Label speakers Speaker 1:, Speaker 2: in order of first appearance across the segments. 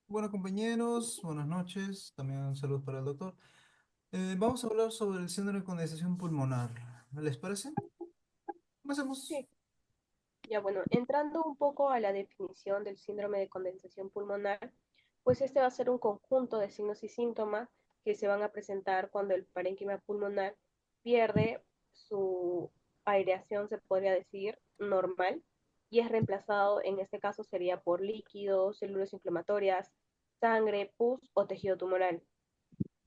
Speaker 1: Bueno, compañeros, buenas noches. También un saludo para el doctor. Vamos a hablar sobre el síndrome de condensación pulmonar. ¿Les parece? Comencemos.
Speaker 2: Sí, ya bueno, entrando un poco a la definición del síndrome de condensación pulmonar, pues este va a ser un conjunto de signos y síntomas que se van a presentar cuando el parénquima pulmonar pierde su aireación, se podría decir, normal, y es reemplazado, en este caso sería por líquidos, células inflamatorias, sangre, pus o tejido tumoral.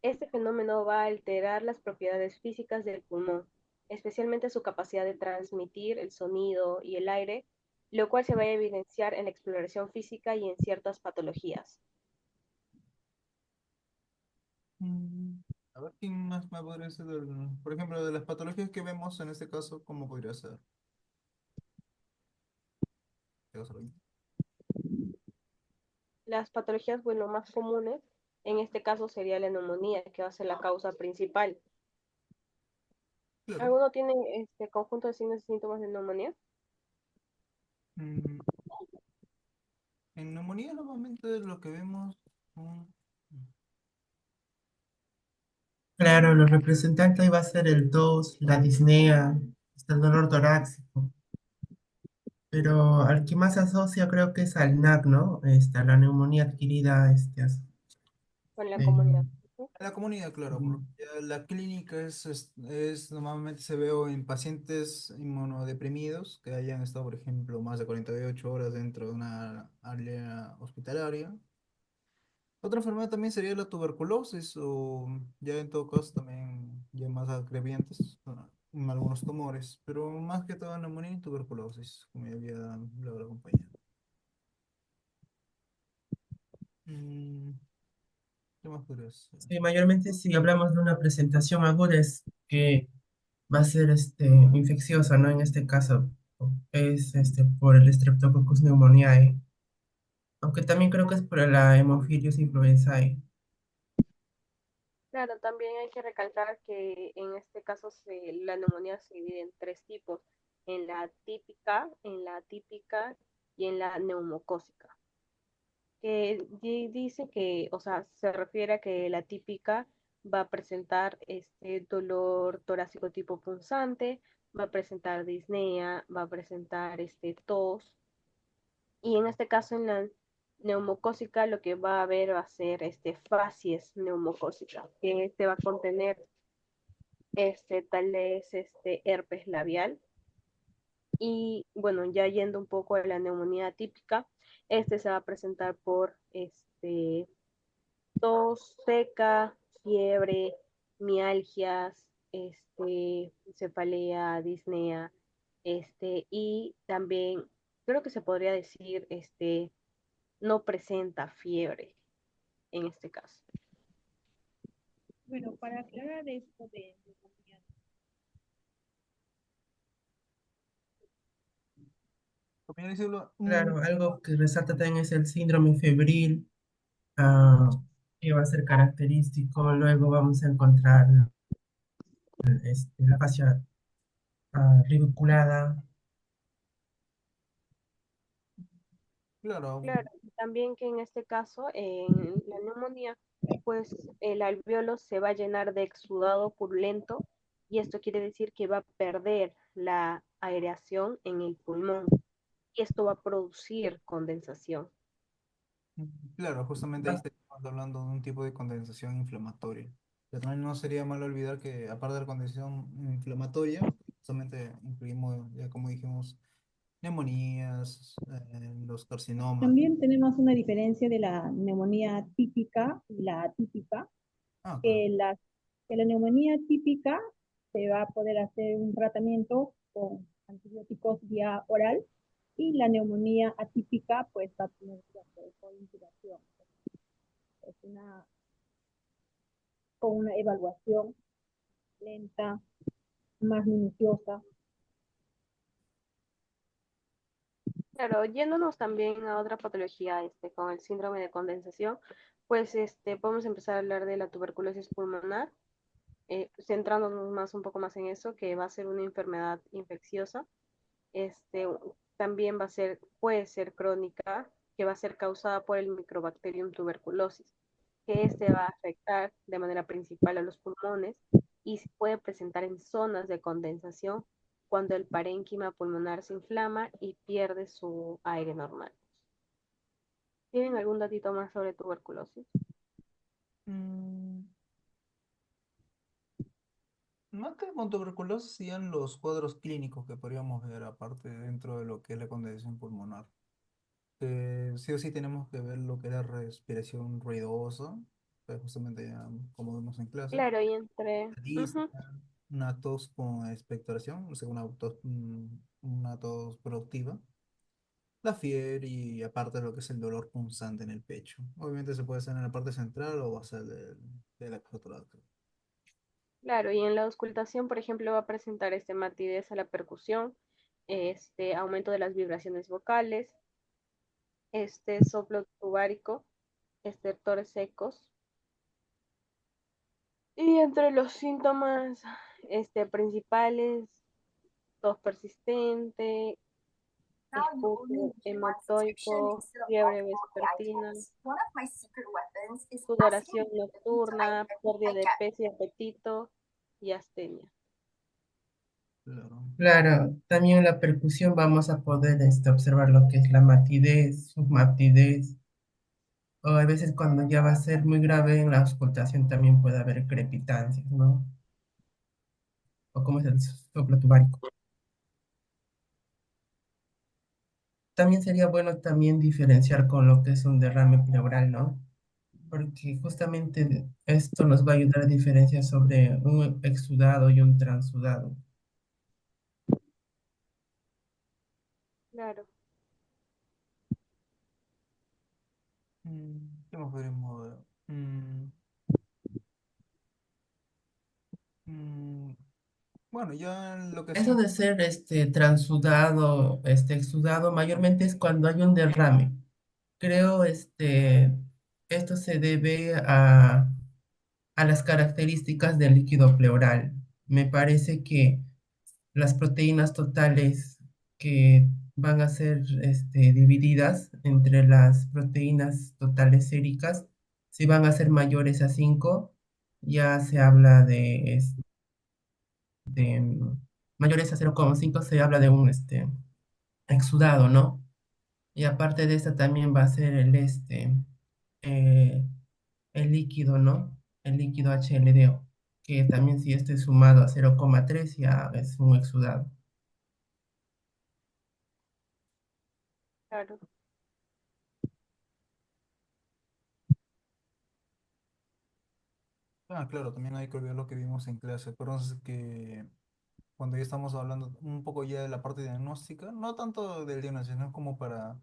Speaker 2: Este fenómeno va a alterar las propiedades físicas del pulmón, especialmente su capacidad de transmitir el sonido y el aire, lo cual se va a evidenciar en la exploración física y en ciertas patologías.
Speaker 1: Mm, A ver, ¿quién más me podría decir por ejemplo, de las patologías que vemos en este caso, cómo podría ser? ¿Qué vas a ver?
Speaker 2: Las patologías, bueno, más comunes, en este caso sería la neumonía, que va a ser la causa principal.
Speaker 1: Claro.
Speaker 2: ¿Alguno tiene este conjunto de signos y síntomas de neumonía?
Speaker 1: Mm, En neumonía normalmente lo que vemos son-
Speaker 3: Claro, los representantes va a ser el tos, la disnea, hasta el dolor torácico, pero al que más se asocia creo que es al NAC, ¿no? La neumonía adquirida,
Speaker 2: Con la comunidad.
Speaker 3: en-
Speaker 1: en la comunidad, claro, porque ya la clínica normalmente se ve en pacientes inmunodeprimidos que hayan estado, por ejemplo, más de 48 horas dentro de una área hospitalaria. Otra enfermedad también sería la tuberculosis o ya en todo caso también ya más agreviantes, algunos tumores, pero más que todo neumonía y tuberculosis, como ya había hablado la compañera. Mm, ¿Qué más podría ser?
Speaker 3: Sí, mayormente si hablamos de una presentación aguda es que va a ser infecciosa, ¿no? En este caso es por el Streptococcus pneumoniae, aunque también creo que es por la Haemophilus influenzae.
Speaker 2: Claro, también hay que recalcar que en este caso la neumonía se divide en tres tipos, en la típica, en la atípica y en la neumocócica. Que dice que, o sea, se refiere a que la típica va a presentar este dolor torácico tipo punzante, va a presentar disnea, va a presentar tos, y en este caso en la neumocócica lo que va a haber va a ser facies neumocócica, que este va a contener tal vez herpes labial. Y bueno, ya yendo un poco a la neumonía típica, se va a presentar por tos seca, fiebre, mialgias, cefalea, disnea, y también creo que se podría decir, no presenta fiebre en este caso.
Speaker 4: Bueno, para aclarar esto de neumonía,
Speaker 1: Como ya decirlo,
Speaker 3: Claro, algo que resalta también es el síndrome febril, ah, que va a ser característico. Luego vamos a encontrar la fascia ridiculada.
Speaker 1: claro.
Speaker 2: Claro, también que en este caso, en la neumonía, pues el alveolo se va a llenar de exudado purulento y esto quiere decir que va a perder la aireación en el pulmón y esto va a producir condensación.
Speaker 1: Claro, justamente ahí estamos hablando de un tipo de condensación inflamatoria. Pero también no sería malo olvidar que aparte de la condensación inflamatoria, justamente incluimos, ya como dijimos, neumonías, los carcinomas.
Speaker 4: también tenemos una diferencia de la neumonía típica y la atípica,
Speaker 1: Ah, claro.
Speaker 4: que que la neumonía típica se va a poder hacer un tratamiento con antibióticos vía oral y la neumonía atípica pues va a tener que hacer con intubación. Es con una evaluación lenta, más minuciosa.
Speaker 2: Claro, yéndonos también a otra patología, con el síndrome de condensación, pues podemos empezar a hablar de la tuberculosis pulmonar, centrándonos más un poco más en eso, que va a ser una enfermedad infecciosa. Este, También puede ser crónica, que va a ser causada por el Microbacterium tuberculosis, que este va a afectar de manera principal a los pulmones y se puede presentar en zonas de condensación cuando el parénquima pulmonar se inflama y pierde su aire normal. ¿Tienen algún datito más sobre tuberculosis?
Speaker 1: Mm, Más que con tuberculosis, serían los cuadros clínicos que podríamos ver aparte dentro de lo que es la condensación pulmonar. Sí o sí tenemos que ver lo que es la respiración ruidosa, que justamente ya, como vemos en clase,
Speaker 2: Claro, y entre...
Speaker 1: la
Speaker 2: Ujú.
Speaker 1: disnea, una tos con expectoración, o sea, una tos productiva, la fiebre y aparte lo que es el dolor punzante en el pecho. Obviamente se puede hacer en la parte central o va a ser de la carótida.
Speaker 2: Claro, y en la auscultación, por ejemplo, va a presentar matidez a la percusión, aumento de las vibraciones vocales, soplo tubárico, estertores secos. Y entre los síntomas principales, tos persistente, esputo hematoico, fiebre vespertina, sudoración nocturna, pérdida de peso y apetito y astenia.
Speaker 1: Claro.
Speaker 3: Claro, también en la percusión vamos a poder observar lo que es la matidez, submatidez, o a veces cuando ya va a ser muy grave en la auscultación también puede haber crepitancias, ¿no? O como es el soplo tubárico. También sería bueno también diferenciar con lo que es un derrame pleural, ¿no? Porque justamente esto nos va a ayudar a diferenciar sobre un exudado y un transudado.
Speaker 2: Claro,
Speaker 1: ¿Qué más podríamos ver? Mm, bueno, ya en lo que
Speaker 3: Eso
Speaker 1: son...
Speaker 3: de ser transudado, exudado, mayormente es cuando hay un derrame. Creo esto se debe a las características del líquido pleural. Me parece que las proteínas totales que van a ser divididas entre las proteínas totales séricas, si van a ser mayores a 5 ya se habla de mayores a 0,5 se habla de un exudado, ¿no? Y aparte de esto también va a ser eh, el líquido, ¿no? El líquido HLDO, que también si este es sumado a 0,3 ya es un exudado.
Speaker 2: claro.
Speaker 1: Claro, también hay que olvidar lo que vimos en clase. Pero entonces que cuando ya estamos hablando un poco ya de la parte diagnóstica, no tanto del diagnóstico, sino como para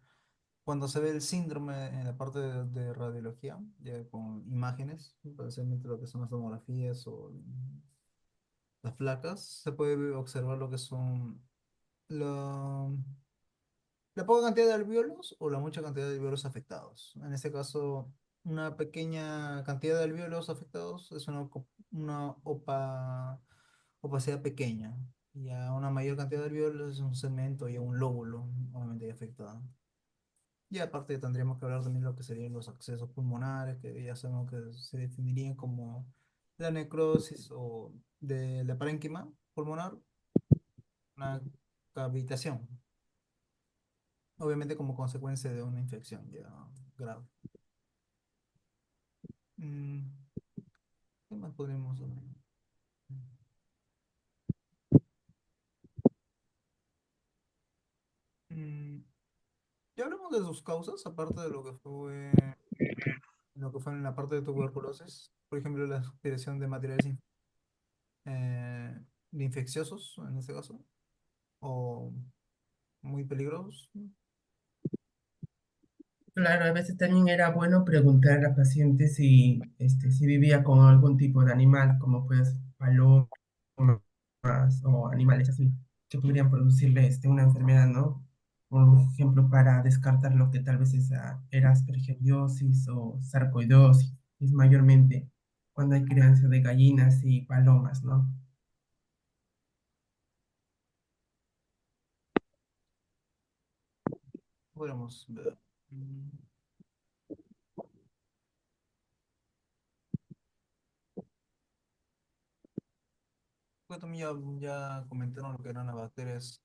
Speaker 1: cuando se ve el síndrome en la parte de radiología, ya con imágenes, especialmente lo que son las tomografías o las placas, se puede observar lo que son la, la poca cantidad de alvéolos o la mucha cantidad de alvéolos afectados. En este caso, una pequeña cantidad de alvéolos afectados es una opacidad pequeña. Y a una mayor cantidad de alvéolos es un segmento y un lóbulo, obviamente ya afectado. Y aparte tendríamos que hablar también de lo que serían los accesos pulmonares, que ya sabemos que se definirían como la necrosis o de la parénquima pulmonar, una cavitación, obviamente como consecuencia de una infección ya grave. Mm, ¿Qué más podríamos hablar? Mm, Ya hablamos de sus causas, aparte de lo que fue en la parte de tuberculosis, por ejemplo, la expiración de materiales eh, infecciosos, en este caso, o muy peligrosos.
Speaker 3: Claro, a veces también era bueno preguntar a la paciente si vivía con algún tipo de animal, como pues palomas o animales así, que podrían producirle una enfermedad, ¿no? Por ejemplo, para descartar lo que tal vez era aspergillosis o sarcoidosis, es mayormente cuando hay crianza de gallinas y palomas, ¿no?
Speaker 1: Podríamos ver. Mm, Bueno, también ya comentaron lo que eran las bacterias,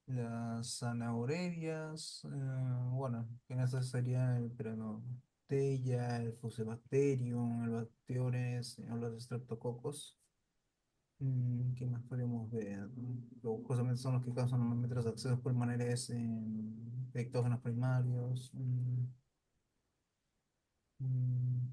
Speaker 1: las anaerobias, bueno, que en eso sería el Peronosteria, el Fusobacterium, el Bacterones, o los Streptococos. ¿Qué más podemos ver? Justamente son los que causan normalmente los accesos pulmonares en ectógenos primarios. Mm,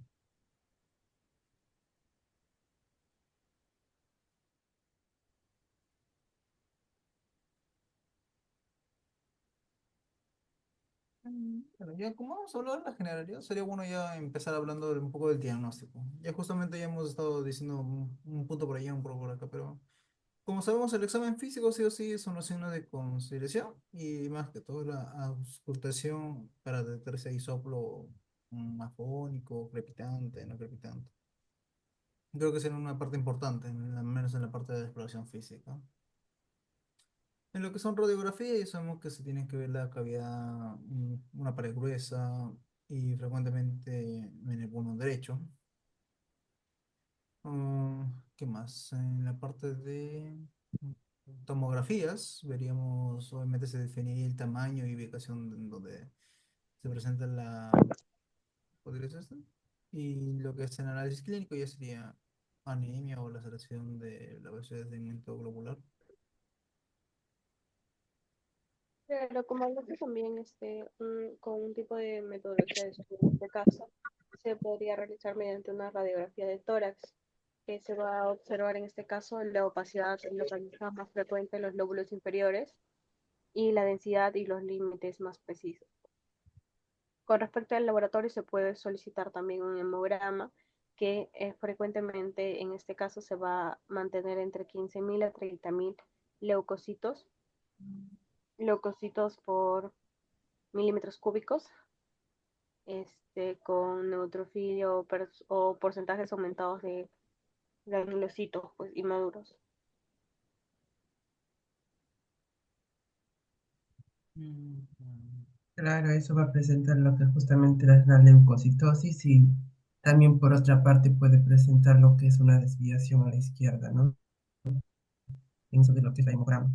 Speaker 1: Bueno, ya como vamos a hablar de la generalidad, sería bueno ya empezar hablando un poco del diagnóstico. Ya justamente ya hemos estado diciendo un punto por allá, un poco por acá, pero como sabemos, el examen físico sí o sí son los signos de conciliación y más que todo la auscultación para detectar si hay soplo afónico, crepitante, no crepitante. Creo que será una parte importante, al menos en la parte de la exploración física. En lo que son radiografías, ya sabemos que se tiene que ver la cavidad, una pared gruesa y frecuentemente en el pulmón derecho. ¿Qué más? En la parte de tomografías, veríamos, obviamente se definiría el tamaño y ubicación en donde se presenta ¿podría ser esto? Y lo que es el análisis clínico ya sería anemia o la alteración de la velocidad de crecimiento globular.
Speaker 2: Pero como hablamos también con un tipo de metodología de estudio, en este caso, se podría realizar mediante una radiografía de tórax, que se va a observar en este caso la opacidad localizada más frecuente en los lóbulos inferiores y la densidad y los límites más precisos. Con respecto al laboratorio, se puede solicitar también un hemograma que frecuentemente en este caso se va a mantener entre 15.000 a 30.000 leucocitos, leucocitos por milímetros cúbicos, con neutrofilia o porcentajes aumentados de granulocitos pues, inmaduros.
Speaker 1: Mm,
Speaker 3: Claro, eso va a presentar lo que justamente es la leucocitosis y también por otra parte puede presentar lo que es una desviación a la izquierda, ¿no? En eso de lo que es la hemograma.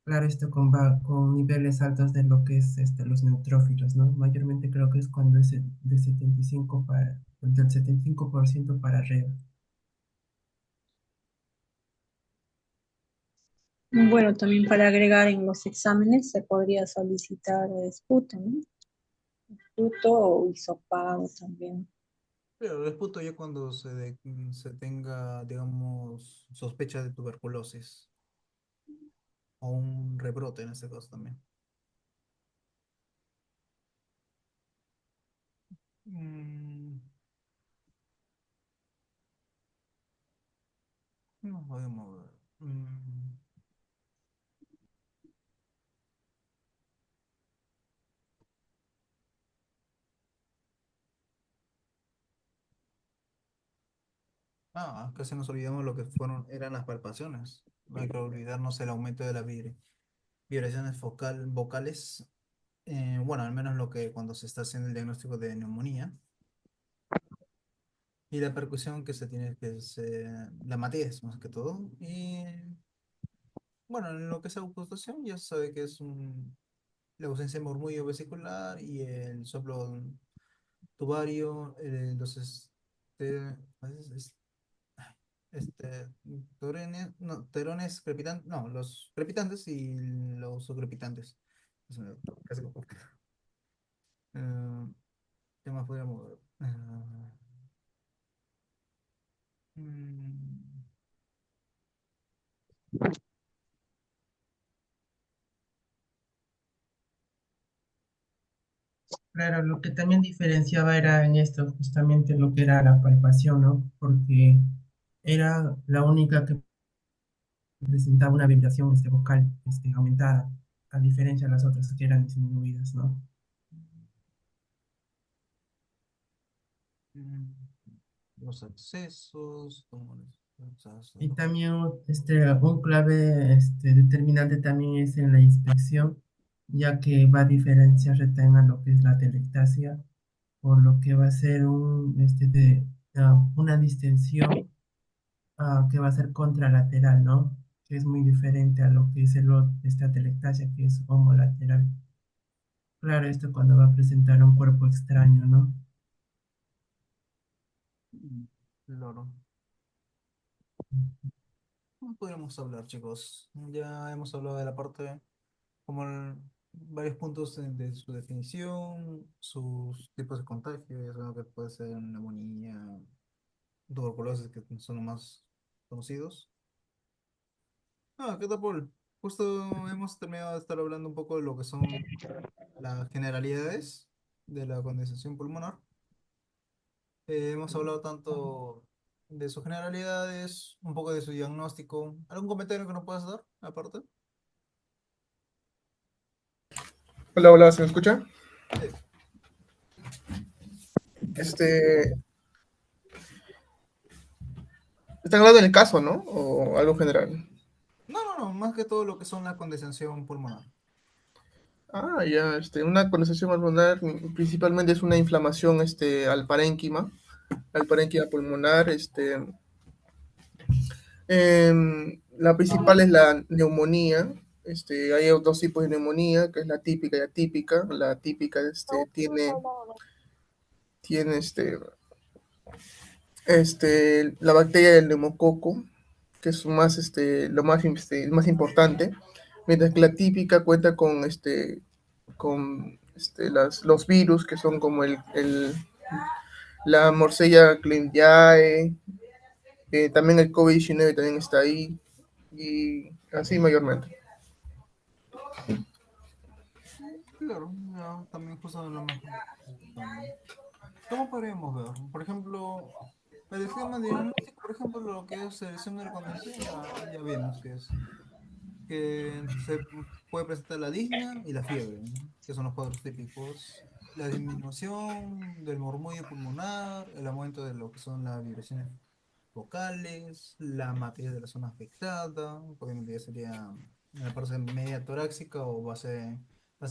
Speaker 3: Claro, esto con niveles altos de lo que es los neutrófilos, ¿no? Mayormente creo que es cuando es de 75 del 75% para arriba.
Speaker 4: Bueno, también para agregar en los exámenes se podría solicitar esputo, ¿no? Esputo o hisopado también.
Speaker 1: Pero el punto ya cuando se tenga, digamos, sospecha de tuberculosis o un rebrote en este caso también. Mm, no podemos ver. Casi nos olvidamos lo que eran las palpaciones. No hay que olvidarnos el aumento de las vibraciones vocales. Bueno, al menos lo que cuando se está haciendo el diagnóstico de neumonía. Y la percusión que se tiene, la matiz más que todo. Y bueno, en lo que es auscultación, ya se sabe que es la ausencia de murmullo vesicular y el soplo tubario, este, terones crepitantes, no, los crepitantes y los subcrepitantes. Casi confundo. Eh, ¿Qué más podríamos ver? Mm,
Speaker 3: Claro, lo que también diferenciaba era en esto justamente lo que era la palpación, ¿no? Porque era la única que presentaba una vibración vocal aumentada, a diferencia de las otras que eran disminuidas, ¿no?
Speaker 1: mm, los accesos,
Speaker 3: Y también un clave determinante también es en la inspección, ya que va a diferenciar también a lo que es la atelectasia, por lo que va a ser una distensión que va a ser contralateral, ¿no? Que es muy diferente a lo que es esta atelectasia, que es homolateral. Claro, esto cuando va a presentar un cuerpo extraño, ¿no?
Speaker 1: Mm, Claro. ¿Cómo podríamos hablar, chicos? Ya hemos hablado de la parte, como varios puntos de su definición, sus tipos de contagio, ya sabemos que puede ser neumonía, tuberculosis, que son los más conocidos. ¿Qué tal, Paul? Justo hemos terminado de estar hablando un poco de lo que son las generalidades de la condensación pulmonar. Hemos hablado tanto de sus generalidades, un poco de su diagnóstico. ¿Algún comentario que nos puedas dar aparte?
Speaker 5: Hola, hola, ¿se me escucha?
Speaker 1: Sí.
Speaker 5: Este, están hablando del caso, ¿no? O algo general.
Speaker 1: No, no, no, más que todo lo que son la condensación pulmonar.
Speaker 5: Ah, ya, una condensación pulmonar principalmente es una inflamación, al parénquima pulmonar, la principal es la neumonía. Hay dos tipos de neumonía, que es la típica y atípica. La típica, tiene, la bacteria del neumococo, que es más importante, mientras que la típica cuenta con los virus, que son como la Morsella Clympiae, también el COVID-19 también está ahí, y así mayormente.
Speaker 1: Claro, ya, también justo hablamos también. ¿Cómo podríamos ver? Por ejemplo, el esquema diagnóstico, por ejemplo, lo que es selección de la condensación, ya vimos que se puede presentar la disnea y la fiebre, ¿no? Que son los cuadros típicos. La disminución del murmullo pulmonar, el aumento de lo que son las vibraciones vocales, la materia de la zona afectada, obviamente ya sería en la parte media torácica o base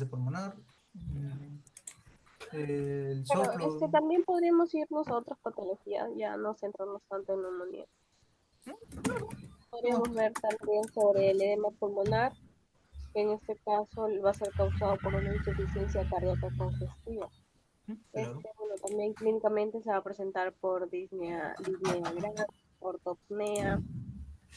Speaker 1: pulmonar. Mm, El
Speaker 2: Pero
Speaker 1: soplo.
Speaker 2: también podríamos irnos a otras patologías, ya no centrarnos tanto en neumonía.
Speaker 1: ¿No? Claro. ¿Qué más?
Speaker 2: Podríamos ver también sobre el edema pulmonar, que en este caso va a ser causado por una insuficiencia cardíaca congestiva.
Speaker 1: Claro.
Speaker 2: Bueno, también clínicamente se va a presentar por disnea grave, ortopnea,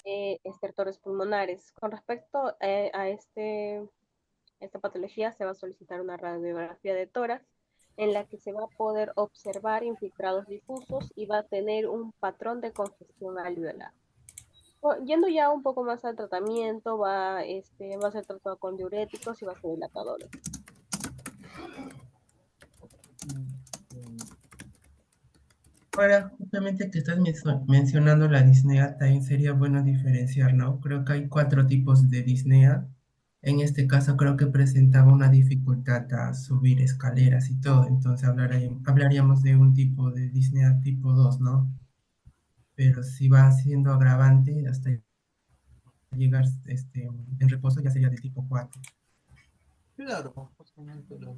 Speaker 2: estertores pulmonares. Con respecto a esta patología, se va a solicitar una radiografía de tórax en la que se va a poder observar infiltrados difusos y va a tener un patrón de congestión alveolar. Yendo ya un poco más al tratamiento, va a ser tratado con diuréticos y vasodilatadores.
Speaker 1: Mm,
Speaker 3: Ahora, justamente que estás mencionando la disnea, también sería bueno diferenciar, ¿no? Creo que hay cuatro tipos de disnea. En este caso creo que presentaba una dificultad a subir escaleras y todo, entonces hablaríamos de un tipo de disnea tipo 2, ¿no? Pero si va siendo agravante hasta llegar en reposo ya sería de tipo 4.
Speaker 1: Claro, justamente no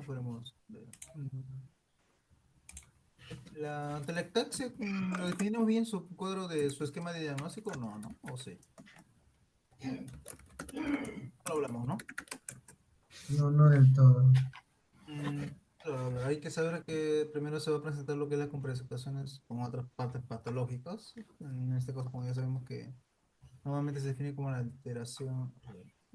Speaker 1: podemos ver. La telectaxia, ¿lo definimos bien su cuadro de su esquema de diagnóstico? No, ¿no? ¿O sí? No lo hablamos, ¿no?
Speaker 3: No, no del todo.
Speaker 1: Mm, claro, a ver, hay que saber que primero se va a presentar lo que es las compresentaciones con otras partes patológicas. En este caso, como ya sabemos que normalmente se define como la alteración,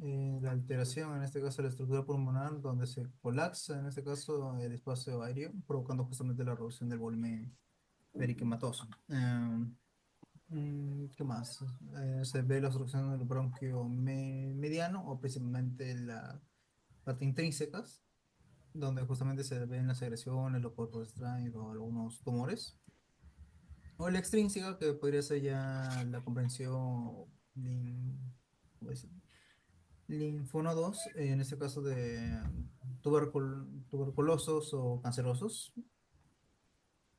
Speaker 1: en este caso, de la estructura pulmonar, donde se colapsa, en este caso, el espacio aéreo, provocando justamente la reducción del volumen periquematoso. ¿Qué más? Se ve la obstrucción del bronquio mediano o principalmente la parte intrínsecas, donde justamente se ven las agresiones, los cuerpos extraños o algunos tumores. O la extrínseca, que podría ser ya la comprensión ¿cómo decir? Linfonodos, en este caso de tuberculosos o cancerosos.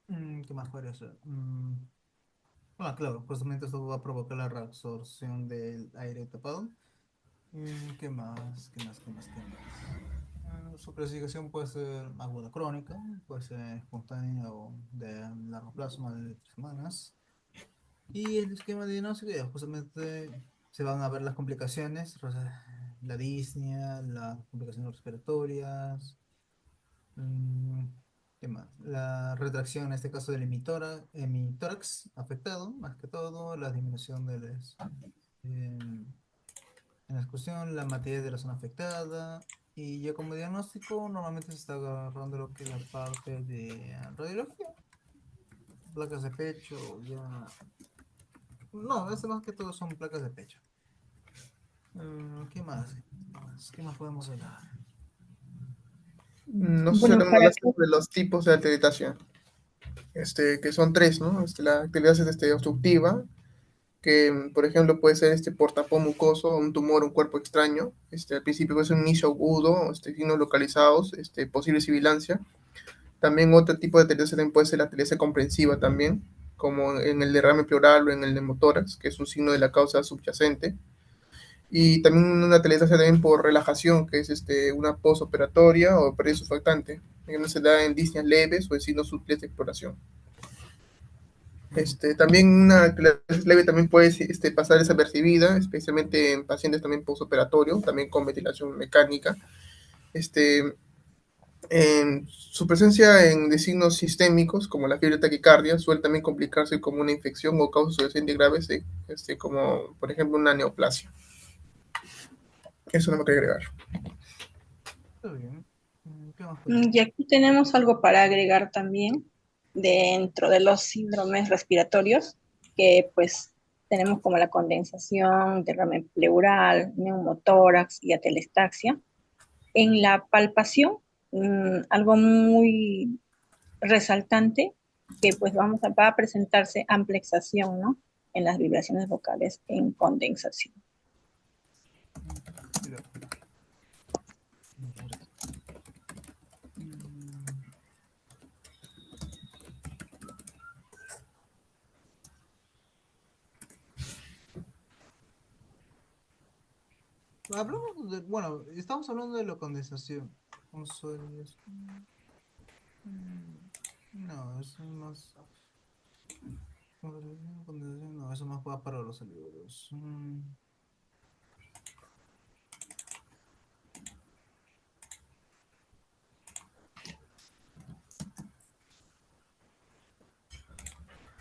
Speaker 1: ¿Qué más podría ser? Claro, justamente esto va a provocar la reabsorción del aire tapado. ¿Qué más? ¿Qué más? ¿Qué más? ¿Qué más? Su clasificación puede ser aguda crónica, puede ser espontánea o de largo plazo, más de 3 semanas. Y el esquema de diagnóstico, ya justamente se van a ver las complicaciones, la disnea, las complicaciones respiratorias, mm, ¿qué más? La retracción, en este caso del hemitórax afectado, más que todo, la disminución em, en la excursión, la materia de la zona afectada. Y ya como diagnóstico, normalmente se está agarrando lo que es la parte de radiología, placas de pecho, ya. No, es más que todo son placas de pecho. ¿Qué más? ¿Qué más podemos hablar?
Speaker 5: No sé si
Speaker 4: Bueno,
Speaker 5: hablamos
Speaker 4: para que
Speaker 5: de los tipos de acreditación, que son tres, ¿no? La actividad es obstructiva, que por ejemplo puede ser portapón mucoso, un tumor, un cuerpo extraño. Al principio puede ser un inicio agudo, signos localizados, posible sibilancia. También otro tipo de TLC puede ser la TLC comprensiva también, como en el derrame pleural o en el neumotórax, que es un signo de la causa subyacente. Y también una TLC también por relajación, que es una postoperatoria o pérdida surfactante, que no se da en disneas leves o en signos sutiles de exploración. También una clase leve también puede pasar desapercibida, especialmente en pacientes también postoperatorios, también con ventilación mecánica. En su presencia de signos sistémicos, como la fiebre taquicardia, suele también complicarse como una infección o causas subyacentes graves, como por ejemplo una neoplasia. Eso no me quería agregar.
Speaker 1: Está bien. ¿Qué más podemos?
Speaker 4: y aquí tenemos algo para agregar también dentro de los síndromes respiratorios, que pues tenemos como la condensación, derrame pleural, neumotórax y atelestaxia. En la palpación, algo muy resaltante, que pues va a presentarse amplexación, ¿no? En las vibraciones vocales en condensación.
Speaker 1: Mira. Mm, Hablamos de, bueno, estamos hablando de la condensación. Consolidación. No, eso es más. Condensación, no, eso más va para los alveolos.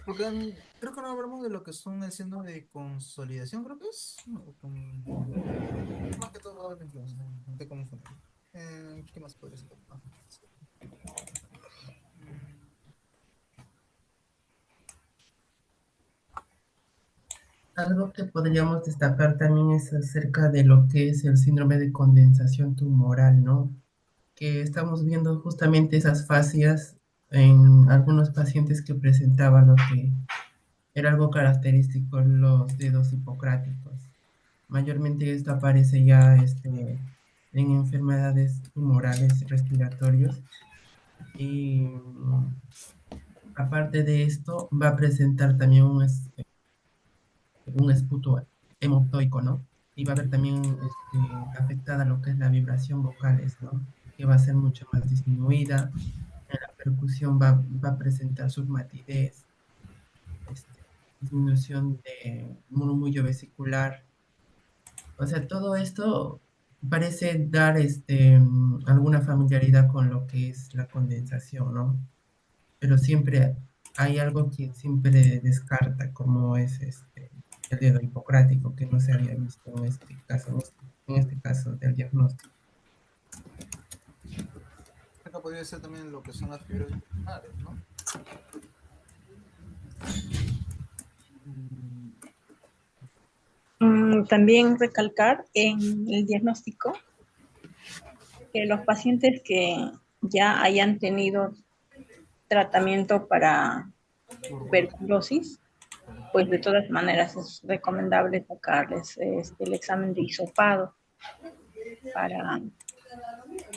Speaker 1: Porque creo que no hablamos de lo que son el síndrome de consolidación, creo que es. No, más que todo la influencia, te confundo. ¿Qué más podría ser? Mm,
Speaker 3: Algo que podríamos destacar también es acerca de lo que es el síndrome de condensación tumoral, ¿no? Que estamos viendo justamente esas fascias en algunos pacientes que presentaban lo que era algo característico en los dedos hipocráticos. Mayormente esto aparece ya en enfermedades tumorales respiratorios y aparte de esto va a presentar también un esputo hemoptoico, ¿no? Y va a haber también afectada lo que es la vibración vocales, ¿no? Que va a ser mucho más disminuida. En la percusión va a presentar submatidez, este, disminución de murmullo vesicular. O sea, todo esto parece dar alguna familiaridad con lo que es la condensación, ¿no? Pero siempre hay algo que siempre descarta, como es el dedo hipocrático, que no se había visto en este caso, en este caso del diagnóstico.
Speaker 1: Acá podría ser también lo que son las fibras pulmonares, ¿no? Mm,
Speaker 4: También recalcar en el diagnóstico que los pacientes que ya hayan tenido tratamiento para
Speaker 1: Tuberculosis.
Speaker 4: tuberculosis, pues de todas maneras es recomendable sacarles el examen de hisopado para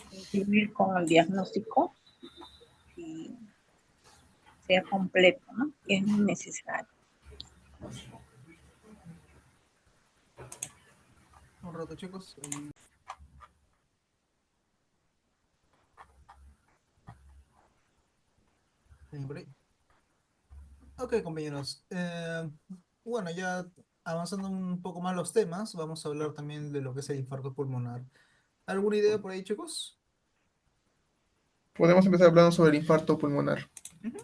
Speaker 4: concluir con el diagnóstico y sea completo, ¿no? Que es muy necesario.
Speaker 1: un rato, chicos. ¿Alguien por ahí? Ok, compañeros. Bueno, ya avanzando un poco más los temas, vamos a hablar también de lo que es el infarto pulmonar. ¿Alguna idea por ahí, chicos?
Speaker 5: Podemos empezar hablando sobre el infarto pulmonar.
Speaker 1: Ujú.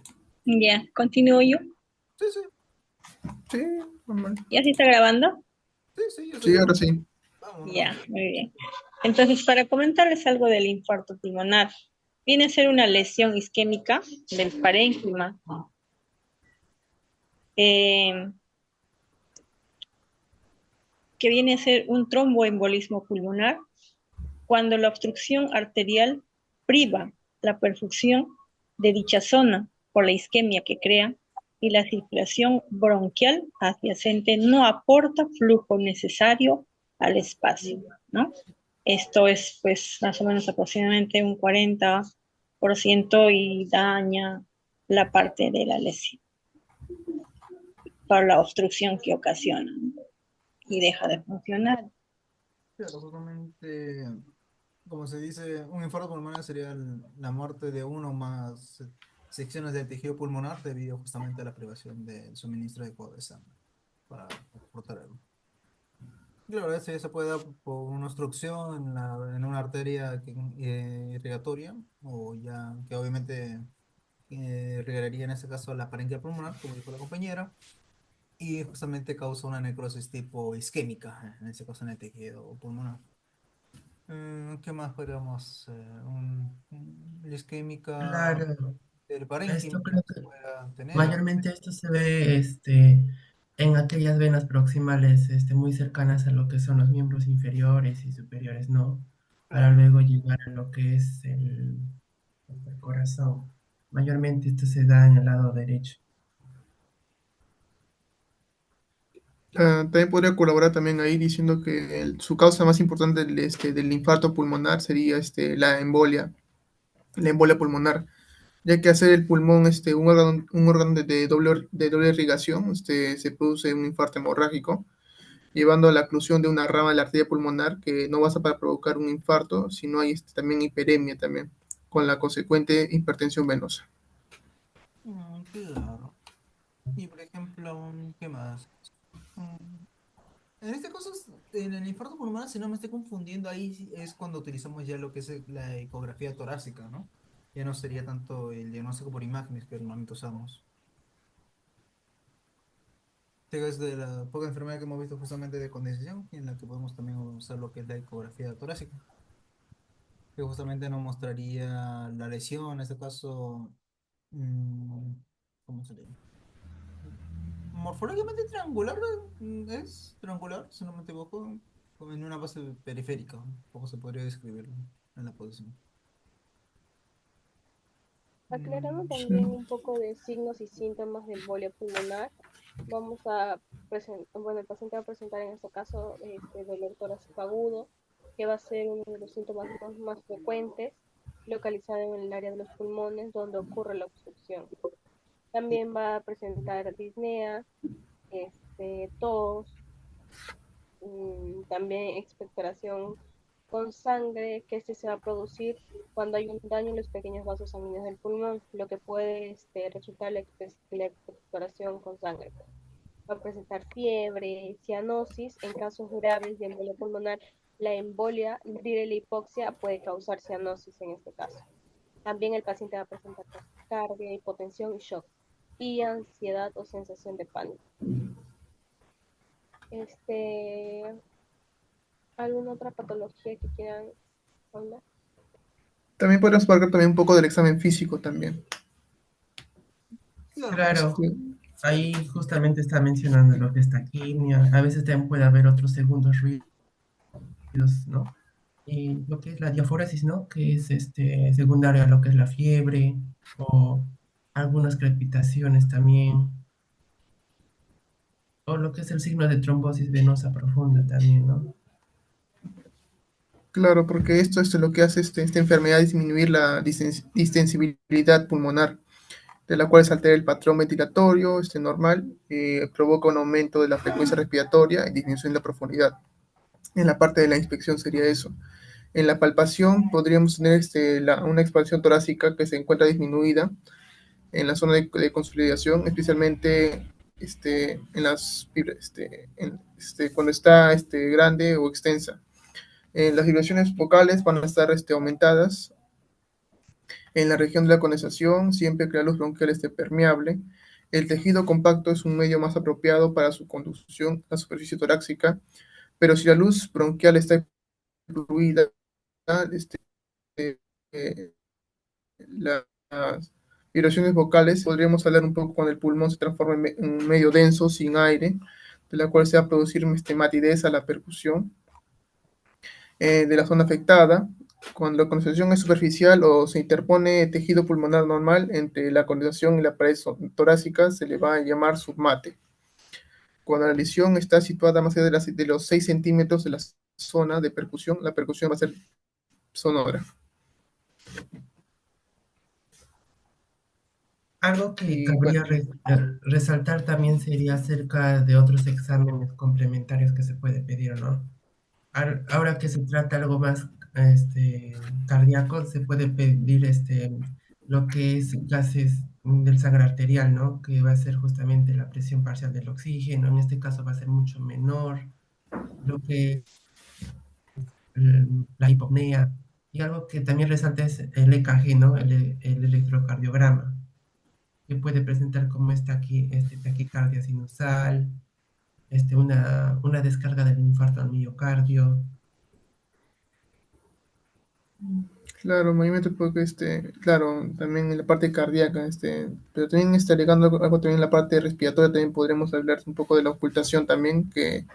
Speaker 4: Ya, continúo yo.
Speaker 1: Sí, sí,
Speaker 5: Sí, normal.
Speaker 4: ¿Ya se está grabando?
Speaker 1: sí, sí, yo estoy
Speaker 5: Sí, ahora
Speaker 1: grabando.
Speaker 5: sí.
Speaker 1: Vamos
Speaker 4: Ya,
Speaker 1: nomás.
Speaker 4: muy bien. Entonces, para comentarles algo del infarto pulmonar, viene a ser una lesión isquémica del parénquima, eh, que viene a ser un tromboembolismo pulmonar cuando la obstrucción arterial priva la perfusión de dicha zona por la isquemia que crea y la circulación bronquial adyacente no aporta flujo necesario al espacio, ¿no? Esto es pues más o menos aproximadamente un 40% y daña la parte de la lesión por la obstrucción que ocasiona, ¿no? Y deja de funcionar.
Speaker 1: Claro, justamente, como se dice, un infarto pulmonar sería la muerte de uno o más secciones del tejido pulmonar debido justamente a la privación del suministro adecuado de sangre para protegerlo. Claro, eso ya se puede dar por una obstrucción en una arteria irrigatoria o ya que obviamente irrigaría en este caso la parénquima pulmonar, como dijo la compañera, y justamente causa una necrosis tipo isquémica, en este caso en el tejido pulmonar. ¿Qué más podríamos? La isquémica
Speaker 3: Claro,
Speaker 1: del
Speaker 3: esto
Speaker 1: parénquima
Speaker 3: creo
Speaker 1: se
Speaker 3: que
Speaker 1: pueda tener.
Speaker 3: mayormente esto se ve en aquellas venas proximales muy cercanas a lo que son los miembros inferiores y superiores, ¿no? Para
Speaker 1: Claro.
Speaker 3: luego llegar a lo que es el corazón. Mayormente esto se da en el lado derecho.
Speaker 5: También podría colaborar también ahí diciendo que su causa más importante del infarto pulmonar sería la embolia pulmonar, ya que hacer el pulmón un órgano de doble irrigación, se produce un infarto hemorrágico, llevando a la oclusión de una rama de la arteria pulmonar que no basta para provocar un infarto, sino hay también hiperemia también, con la consecuente hipertensión venosa.
Speaker 1: Claro. Y por ejemplo, ¿qué más? Mm, En este caso, en el infarto pulmonar, si no me estoy confundiendo, ahí sí es cuando utilizamos ya lo que es la ecografía torácica, ¿no? Ya no sería tanto el diagnóstico por imágenes que normalmente usamos. Es de la poca enfermedad que hemos visto justamente de condensación, en la que podemos también usar lo que es la ecografía torácica, que justamente nos mostraría la lesión, en este caso, mm, ¿cómo se llama? Morfológicamente triangular, es triangular, si no me equivoco, como en una base periférica, ¿cómo se podría describirlo en la posición?
Speaker 2: Aclarando
Speaker 1: Mm,
Speaker 5: Sí.
Speaker 2: también un poco de signos y síntomas de embolia pulmonar, vamos a presentar, bueno, el paciente va a presentar en este caso dolor torácico agudo, que va a ser uno de los síntomas más frecuentes, localizado en el área de los pulmones donde ocurre la obstrucción. También va a presentar disnea, tos, también expectoración con sangre, que se va a producir cuando hay un daño en los pequeños vasos sanguíneos del pulmón, lo que puede resultar la expectoración con sangre. Va a presentar fiebre, cianosis. En casos graves de embolia pulmonar, la embolia de la hipoxia puede causar cianosis en este caso. También el paciente va a presentar taquicardia, hipotensión y shock, y ansiedad o sensación de pánico. Este, ¿Alguna otra patología que quieran hablar?
Speaker 5: También podríamos hablar también un poco del examen físico también.
Speaker 1: Claro,
Speaker 3: Claro, ahí justamente está mencionando lo que es taquimia. A veces también puede haber otros segundos ruidos, ¿no? Y lo que es la diaforesis, ¿no? Que es secundario a lo que es la fiebre o algunas crepitaciones también, o lo que es el signo de trombosis venosa profunda también, ¿no?
Speaker 5: Claro, porque esto lo que hace esta enfermedad es disminuir la distensibilidad pulmonar, de la cual se altera el patrón ventilatorio normal, provoca un aumento de la frecuencia respiratoria y disminución de la profundidad. En la parte de la inspección sería eso. En la palpación podríamos tener una expansión torácica que se encuentra disminuida en la zona de consolidación, especialmente cuando está grande o extensa. Las vibraciones vocales van a estar aumentadas en la región de la condensación, siempre que la luz bronquial esté permeable. El tejido compacto es un medio más apropiado para su conducción a la superficie torácica, pero si la luz bronquial está fluida, este, eh, las vibraciones vocales, podríamos hablar un poco cuando el pulmón se transforma en un medio denso, sin aire, de la cual se va a producir matidez a la percusión de la zona afectada. Cuando la condensación es superficial o se interpone tejido pulmonar normal entre la condensación y la pared torácica, se le va a llamar submate. Cuando la lesión está situada más allá de los 6 centímetros de la zona de percusión, la percusión va a ser sonora.
Speaker 3: Algo que
Speaker 5: Y bueno,
Speaker 3: cabría resaltar también sería acerca de otros exámenes complementarios que se puede pedir, ¿no? Ahora que se trata algo más cardíaco, se puede pedir lo que es gases del sangre arterial, ¿no? Que va a ser justamente la presión parcial del oxígeno, en este caso va a ser mucho menor, lo que la hipopnea, y algo que también resalta es el EKG, ¿no? El electrocardiograma, que puede presentar como taquicardia sinusal, una descarga del infarto al miocardio.
Speaker 5: claro, movimiento porque claro, también en la parte cardíaca, pero también agregando algo también en la parte respiratoria, también podremos hablar un poco de la ocultación también, que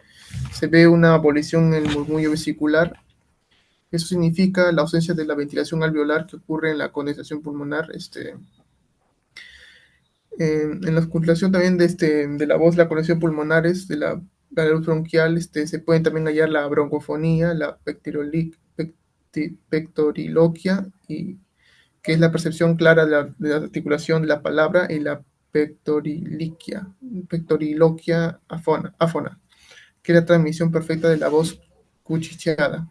Speaker 5: se ve una abolición en el murmullo vesicular. Eso significa la ausencia de la ventilación alveolar que ocurre en la condensación pulmonar. En la ocultación también de la voz, la conexión pulmonares, la luz bronquial, se pueden también hallar la broncofonía, la pectoriloquia, y que es la percepción clara de la articulación de la palabra, y la pectoriloquia áfona, que es la transmisión perfecta de la voz cuchicheada.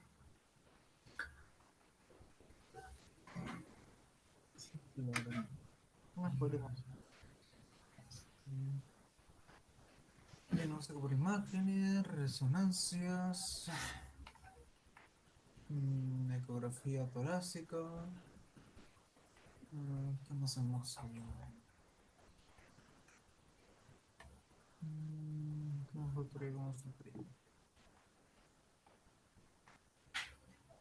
Speaker 1: Claro. Más podemos diagnóstico por imágenes, resonancias, ecografía torácica. ¿Qué más hemos hablado? ¿Qué más podríamos sufrir?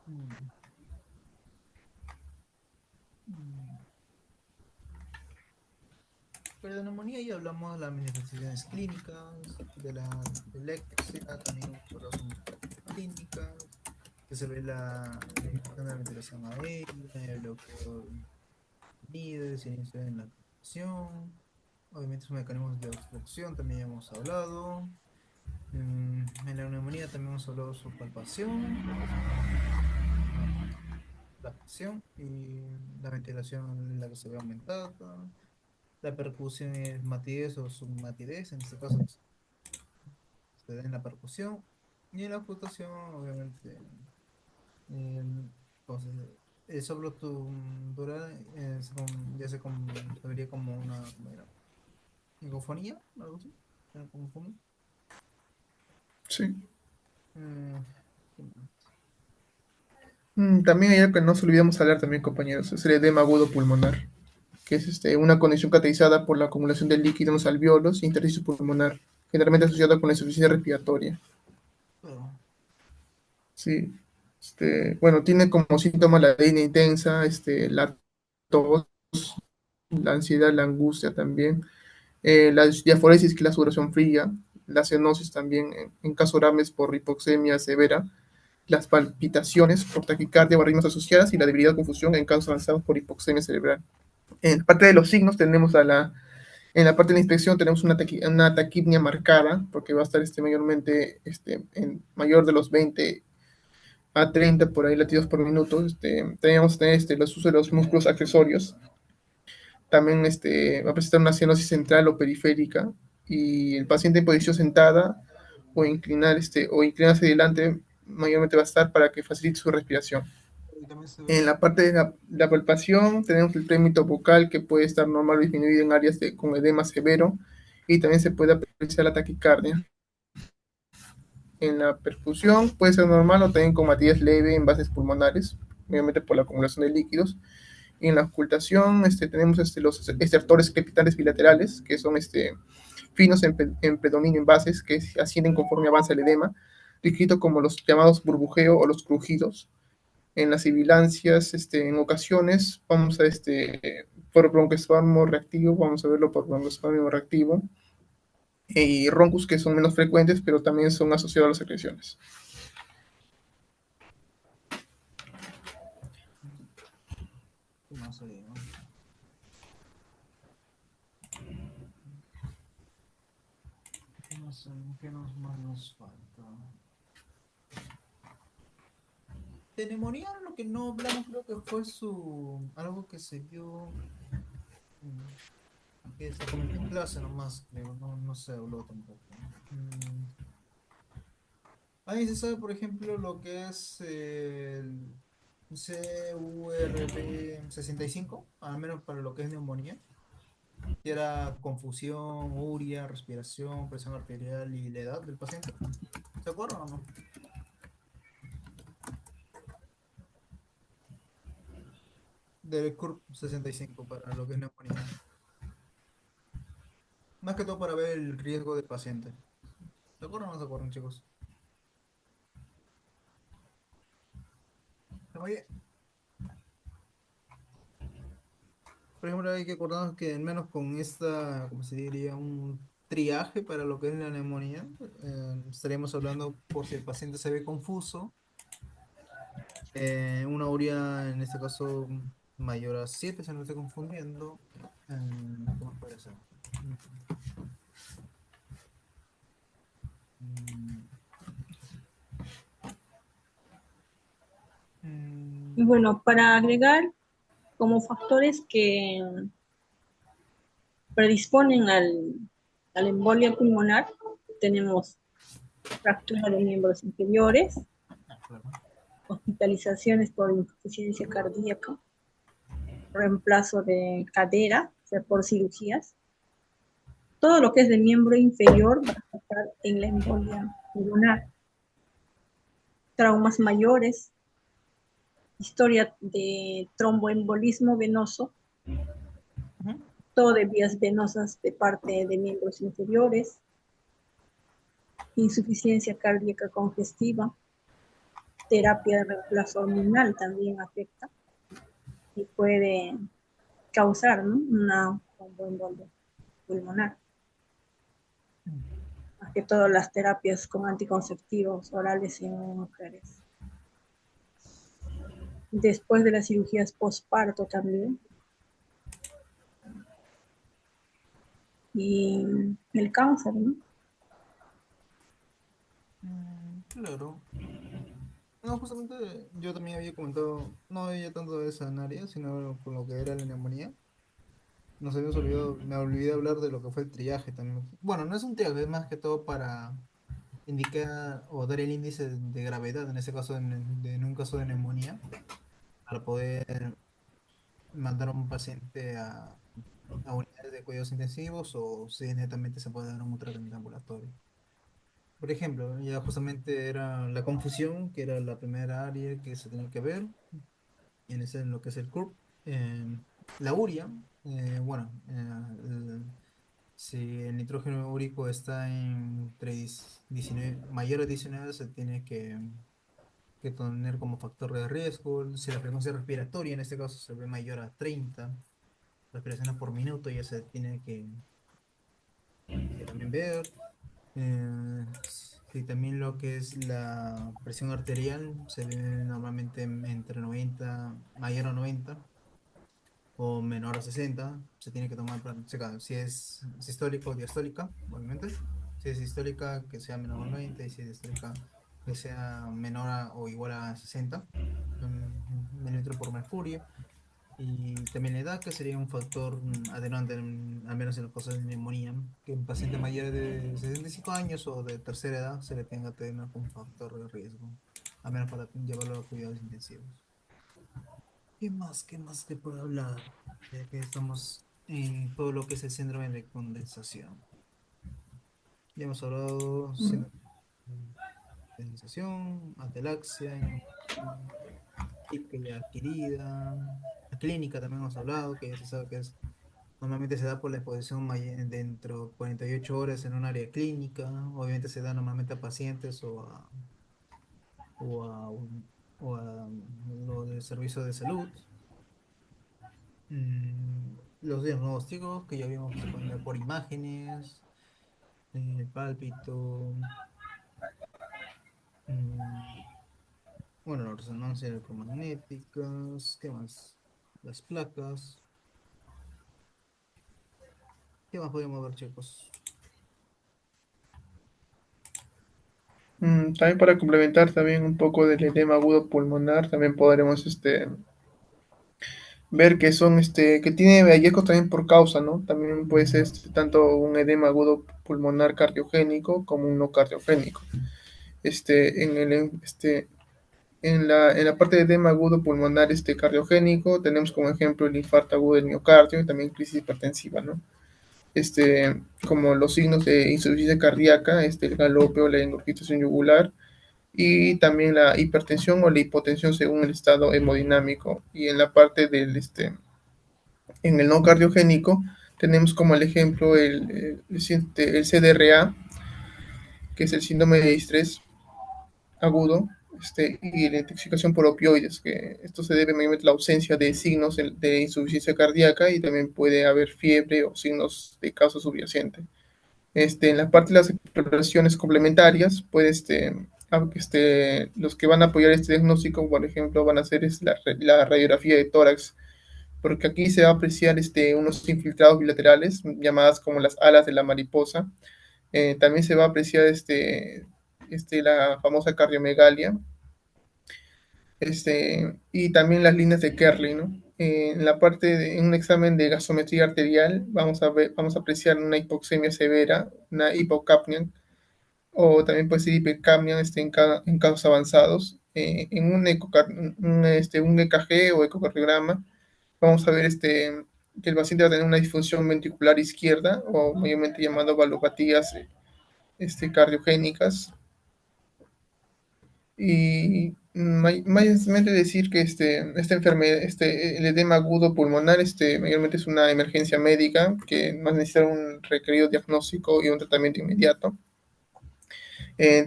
Speaker 1: Mm, mm. Pero de neumonía ya hablamos de las manifestaciones clínicas, de la epilepsia, también por las clínicas, que se ve la disminución de la ventilación aérea, el bloqueo de nidos, inicio en la presión. Obviamente los mecanismos de obstrucción también ya hemos hablado. En la neumonía también hemos hablado de su palpación, la presión y la ventilación en la que se ve aumentada. La percusión es matidez o submatidez, en este caso pues, se da en la percusión. Y en la ocultación, obviamente, em, pues, el soplo tubular ya se vería como una ¿cómo era? Hipofonía, algo así. ¿Era como fono?
Speaker 5: Sí.
Speaker 1: Mm,
Speaker 5: También hay algo que no se olvidamos hablar también, compañeros, es el edema agudo pulmonar, que es una condición caracterizada por la acumulación de líquido en los alvéolos e intersticio pulmonar, generalmente asociada con la insuficiencia respiratoria.
Speaker 1: claro.
Speaker 5: Sí. Bueno, tiene como síntoma la anemia intensa, la tos, la ansiedad, la angustia también, la diaforesis, que es la sudoración fría, la cianosis también, en casos graves por hipoxemia severa, las palpitaciones por taquicardia o arritmias asociadas y la debilidad o confusión en casos avanzados por hipoxemia cerebral. En la parte de los signos tenemos en la parte de la inspección tenemos una taquipnia marcada, porque va a estar mayormente en mayor de los 20 a 30 por ahí latidos por minuto. Teníamos los usos de los músculos accesorios. También va a presentar una cianosis central o periférica, y el paciente en posición sentada o inclinar o inclinarse adelante mayormente va a estar para que facilite su respiración.
Speaker 1: Y también se
Speaker 5: En
Speaker 1: ve.
Speaker 5: la parte de la palpación tenemos el trémito bucal que puede estar normal o disminuido en áreas con edema severo y también se puede apreciar la taquicardia. En la perfusión puede ser normal o también con matiz leve en bases pulmonares, obviamente por la acumulación de líquidos. Y en la ocultación tenemos los estertores crepitales bilaterales, que son finos en predominio en bases, que ascienden conforme avanza el edema, descrito como los llamados burbujeo o los crujidos. En las sibilancias, en ocasiones, vamos a por broncoespasmo reactivo, vamos a verlo por broncoespasmo reactivo, y roncus que son menos frecuentes, pero también son asociados a las secreciones.
Speaker 1: ¿Qué más hay, no? ¿Qué más hay? ¿Qué más nos falta? De neumonía, lo que no hablamos creo que fue algo que se dio, mm, que se comentó en clase nomás, creo, no se habló tampoco. Ahí se sabe, por ejemplo, lo que es el CURB 65, al menos para lo que es neumonía, que era confusión, uria, respiración, presión arterial y la edad del paciente. ¿Se acuerdan o no? Del CURB 65 para lo que es neumonía. Más que todo para ver el riesgo del paciente. ¿Se acuerdan o no se acuerdan, chicos? Oye, por ejemplo, hay que acordarnos que al menos con esta, ¿cómo se diría? Un triaje para lo que es la neumonía, estaríamos hablando por si el paciente se ve confuso, una urea, en este caso, mayor a 7 si no estoy confundiendo. ¿Qué más puede ser? Mm, mm,
Speaker 4: Y
Speaker 1: mm,
Speaker 4: bueno, para agregar como factores que predisponen a la embolia pulmonar, tenemos fractura de miembros inferiores,
Speaker 1: claro.
Speaker 4: hospitalizaciones por insuficiencia cardíaca, reemplazo de cadera, o sea, por cirugías. Todo lo que es de miembro inferior va a estar en la embolia pulmonar. Traumas mayores, historia de tromboembolismo venoso,
Speaker 1: Ujú.
Speaker 4: todo de vías venosas de parte de miembros inferiores, insuficiencia cardíaca congestiva, terapia de reemplazo abdominal también afecta y puede causar, ¿no?, una tromboembolia pulmonar. Más que todas las terapias con anticonceptivos orales en mujeres. Después de las cirugías postparto también. Y el cáncer, ¿no?
Speaker 1: Claro. No, justamente yo también había comentado, no había tanto de esa área, sino con lo que era la neumonía. Nos habíamos olvidado, me olvidé hablar de lo que fue el triaje también. Bueno, no es un triaje, es más que todo para indicar o dar el índice de gravedad, en ese caso, en un caso de neumonía, para poder mandar a un paciente a unidades de cuidados intensivos o si netamente se puede dar un tratamiento ambulatorio. Por ejemplo, ya justamente era la confusión, que era la primera área que se tenía que ver, en lo que es el CURP. La urea, bueno, si el nitrógeno úrico está entre 19, mayor a 19, se tiene que tener como factor de riesgo. Si la frecuencia respiratoria en este caso se ve mayor a 30 respiraciones por minuto, ya se tiene que también ver. Sí, también lo que es la presión arterial se ve normalmente entre 90, mayor a 90 o menor a 60. Se tiene que tomar, si es sistólica o diastólica, obviamente. Si es sistólica, que sea menor a 90, y si es diastólica, que sea menor o igual a 60 mililitros por mercurio. Y también la edad, que sería un factor atenuante, al menos en los casos de neumonía, que un paciente mayor de 65 años o de tercera edad se le tenga que tener como factor de riesgo, al menos para llevarlo a cuidados intensivos. ¿Qué más? ¿Qué más te puedo hablar? Ya que estamos en todo lo que es el síndrome de condensación. Ya hemos hablado
Speaker 5: Mm,
Speaker 1: síndrome de condensación, atelaxia, que ya adquirida. La clínica también hemos hablado, que ya se sabe que es, normalmente se da por la exposición dentro de 48 horas en un área clínica. Obviamente se da normalmente a pacientes o a, o a lo del servicio de salud. Los diagnósticos que ya vimos que se pueden ver por imágenes, pálpito, mm, bueno, la resonancia electromagnéticas, ¿qué más? Las placas, ¿qué más podemos ver, chicos?
Speaker 5: También para complementar también un poco del edema agudo pulmonar, también podremos ver que son que tiene hallazgos también por causa, ¿no? También puede ser tanto un edema agudo pulmonar cardiogénico como un no cardiogénico. En el en la parte de edema agudo pulmonar cardiogénico tenemos como ejemplo el infarto agudo del miocardio y también crisis hipertensiva, ¿no? Como los signos de insuficiencia cardíaca, el galope o la engurgitación yugular, y también la hipertensión o la hipotensión según el estado hemodinámico. Y en la parte en el no cardiogénico, tenemos como el ejemplo el CDRA, que es el síndrome de estrés agudo, y la intoxicación por opioides, que esto se debe mayormente a la ausencia de signos de insuficiencia cardíaca y también puede haber fiebre o signos de causa subyacente. En la parte de las exploraciones complementarias, pues los que van a apoyar este diagnóstico, por ejemplo, van a hacer la radiografía de tórax, porque aquí se va a apreciar unos infiltrados bilaterales, llamadas como las alas de la mariposa. También se va a apreciar la famosa cardiomegalia, y también las líneas de Kerley, ¿no? En la parte en un examen de gasometría arterial vamos a apreciar una hipoxemia severa, una hipocapnia, o también puede ser hipercapnia en casos avanzados. En un EKG o ecocardiograma vamos a ver que el paciente va a tener una disfunción ventricular izquierda o mayormente llamado valopatías cardiogénicas. Y mayormente decir que esta enfermedad, el edema agudo pulmonar, mayormente es una emergencia médica que va a necesitar un requerido diagnóstico y un tratamiento inmediato.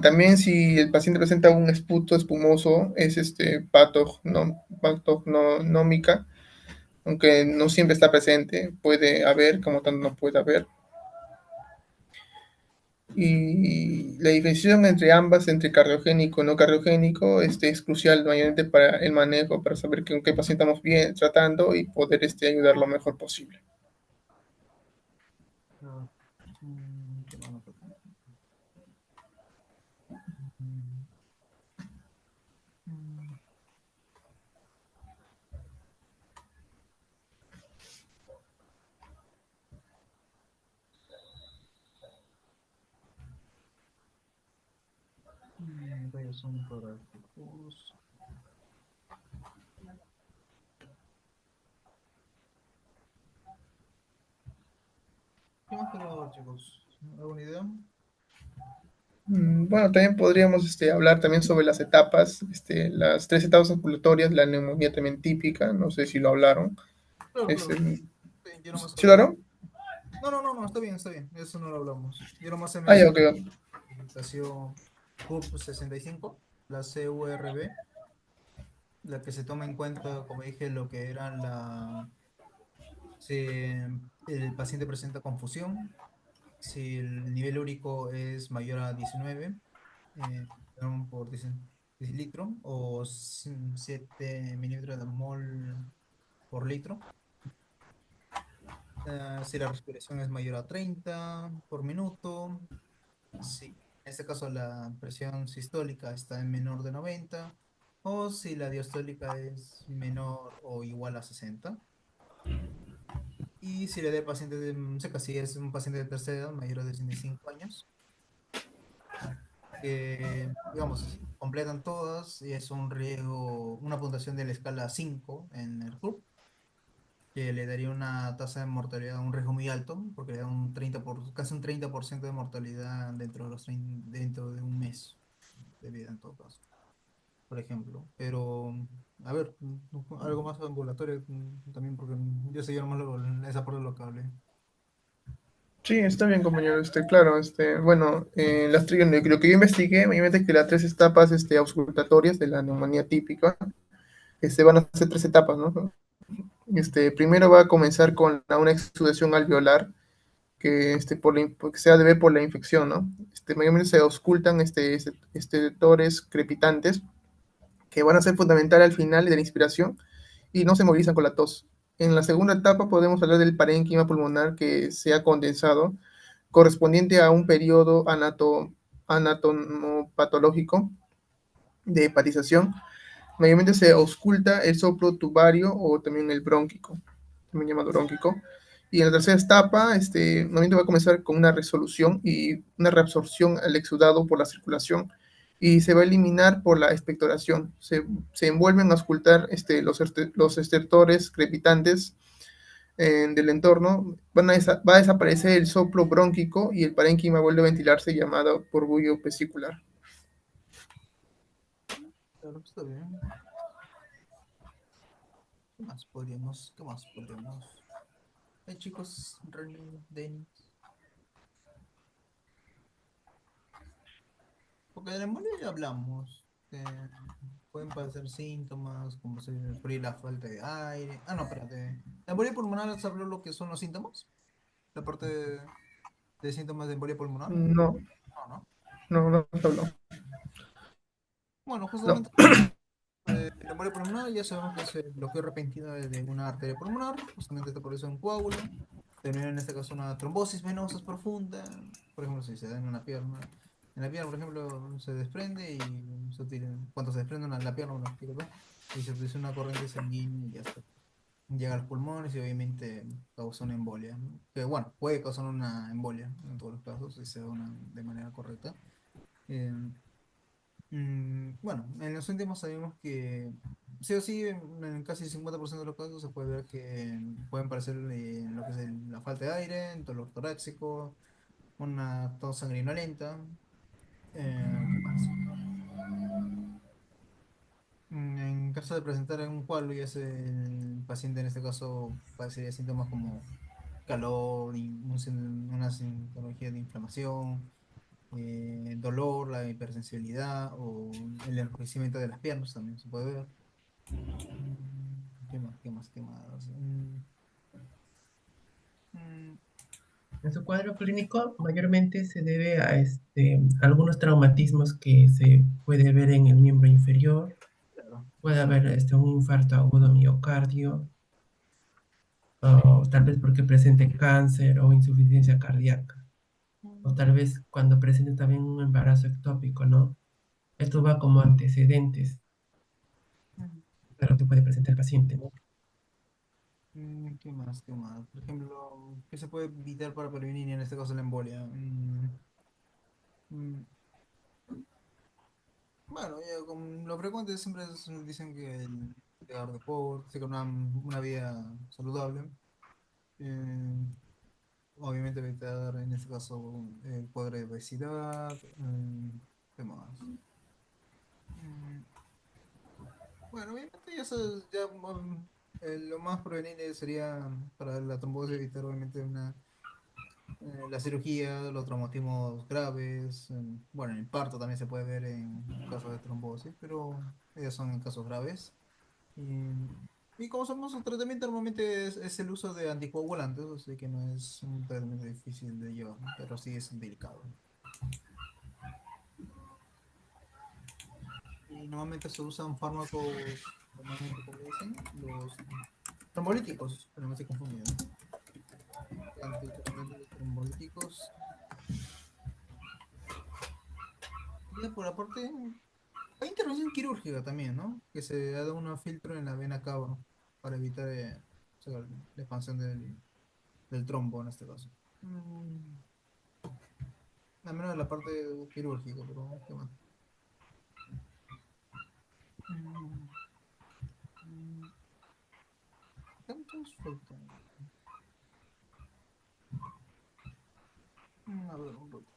Speaker 5: También si el paciente presenta un esputo espumoso, es patognomómica, aunque no siempre está presente, puede haber, como tanto no puede haber. Y la diferenciación entre ambas, entre cardiogénico y no cardiogénico, es crucial mayormente para el manejo, para saber con qué paciente estamos bien tratando y poder ayudar lo mejor posible.
Speaker 1: Ah, ¿qué más nos falta? Mm, mm, Rayos oncológicos. ¿Qué más podemos ver, chicos? ¿Alguna idea?
Speaker 5: Bueno, también podríamos hablar también sobre las etapas, las tres etapas ambulatorias, la neumonía también típica, no sé si lo hablaron.
Speaker 1: Claro,
Speaker 5: Este,
Speaker 1: claro. Sí, yo nomás
Speaker 5: ¿Sí lo
Speaker 1: hablé.
Speaker 5: hablaron?
Speaker 1: No, no, no, no, está bien, eso no lo hablamos. Yo nomás he
Speaker 5: Ah, ya, ok.
Speaker 1: mencionado la presentación CUP 65, la CURB, la que se toma en cuenta, como dije, lo que era si el paciente presenta confusión, si el nivel úrico es mayor a 19 perdón, por decilitro o 7 mililitros de mol por litro. Si la respiración es mayor a 30 por minuto, si en este caso la presión sistólica está en menor de 90, o si la diastólica es menor o igual a 60. Y si le da el paciente si es un paciente de tercera edad, mayor de 65 años, que, digamos, completan todas y es un riesgo, una puntuación de la escala 5 en el club, que le daría una tasa de mortalidad, un riesgo muy alto, porque le da casi un 30% de mortalidad dentro de un mes de vida en todo caso, por ejemplo. Pero, a ver, algo más ambulatorio también, porque yo sé yo más esa parte de lo que hablé.
Speaker 5: Sí, está bien, compañero. Claro, bueno, lo que yo investigué, mayormente que las tres etapas, auscultatorias de la neumonía típica, van a ser tres etapas, ¿no? Primero va a comenzar con una exudación alveolar, que, que se debe por la infección, ¿no? Mayormente se auscultan, tores crepitantes, que van a ser fundamental al final de la inspiración y no se movilizan con la tos. En la segunda etapa podemos hablar del parénquima pulmonar que se ha condensado, correspondiente a un periodo anatomopatológico de hepatización. Mayormente se ausculta el soplo tubario o también el brónquico, también llamado brónquico. Y en la tercera etapa, normalmente va a comenzar con una resolución y una reabsorción al exudado por la circulación y se va a eliminar por la expectoración. Se envuelven a auscultar los estertores crepitantes del entorno, va a desaparecer el soplo brónquico y el parénquima vuelve a ventilarse llamado por bullo vesicular.
Speaker 1: Claro, está bien. Qué más podríamos? Chicos, René, Denis. Porque de la embolia ya hablamos. Pueden parecer síntomas, como sufrir la falta de aire. Ah, no, espérate. ¿La embolia pulmonar se habló lo que son los síntomas? La parte de síntomas de embolia pulmonar.
Speaker 5: No,
Speaker 1: No, no.
Speaker 5: no habló.
Speaker 1: Bueno,
Speaker 5: No.
Speaker 1: justamente la embolia pulmonar ya sabemos que es el bloqueo repentino de una arteria pulmonar. Justamente esto produce un coágulo. Termina en este caso una trombosis venosa profunda. Por ejemplo, si se da en una pierna. En la pierna, por ejemplo, se desprende y cuando se desprende la pierna, una disculpa, y se produce una corriente sanguínea y ya está. Llega a los pulmones y obviamente causa una embolia, ¿no? Que bueno, puede causar una embolia en todos los casos si se da de manera correcta. Eh, bueno, en los últimos sabemos que sí o sí, en casi el 50% de los casos se puede ver que pueden parecer lo que es la falta de aire, dolor torácico, una tos sanguinolenta. ¿Qué más? En caso de presentar algún cuadro, ya sea el paciente en este caso padecería síntomas como calor, una sintomatología de inflamación, dolor, la hipersensibilidad o el enrojecimiento de las piernas también se puede ver. ¿Qué más? ¿Qué más? ¿Qué más? Mm,
Speaker 3: En su cuadro clínico mayormente se debe a algunos traumatismos que se puede ver en el miembro inferior.
Speaker 1: claro.
Speaker 3: Puede haber un infarto agudo miocardio, o tal vez porque presente cáncer o insuficiencia cardíaca, o tal vez cuando presente también un embarazo ectópico, ¿no? Esto va como antecedentes
Speaker 1: Mm,
Speaker 3: a lo que puede presentar el paciente, ¿no?
Speaker 1: ¿Qué más? ¿Qué más? Por ejemplo, ¿qué se puede evitar para prevenir en este caso la embolia? Mm, Bueno, ya con lo frecuente siempre dicen que el hacer deporte, que una vida saludable. eh, Obviamente evitar en este caso el cuadro de obesidad. ¿Qué más? Mm, Bueno, obviamente ya sabes, lo más prevenible sería para la trombosis evitar obviamente la cirugía, los traumatismos graves. Bueno, el parto también se puede ver en casos de trombosis, pero ellos son en casos graves. Y, y como somos un tratamiento normalmente es el uso de anticoagulantes, así que no es un tratamiento difícil de llevar, ¿no? Pero sí es delicado. Y normalmente se usan fármacos, normalmente como dicen, los trombolíticos, pero no estoy confundido, ¿no? Anticoagulantes trombolíticos. Y por aparte, Hay intervención quirúrgica también, ¿no? Que se da un filtro en la vena cava para evitar o sea, la expansión del trombo en este caso. Mm, Al menos en la parte quirúrgica, pero ¿qué más? Mm, mm, ¿Cuántos faltan? A ver, un rato.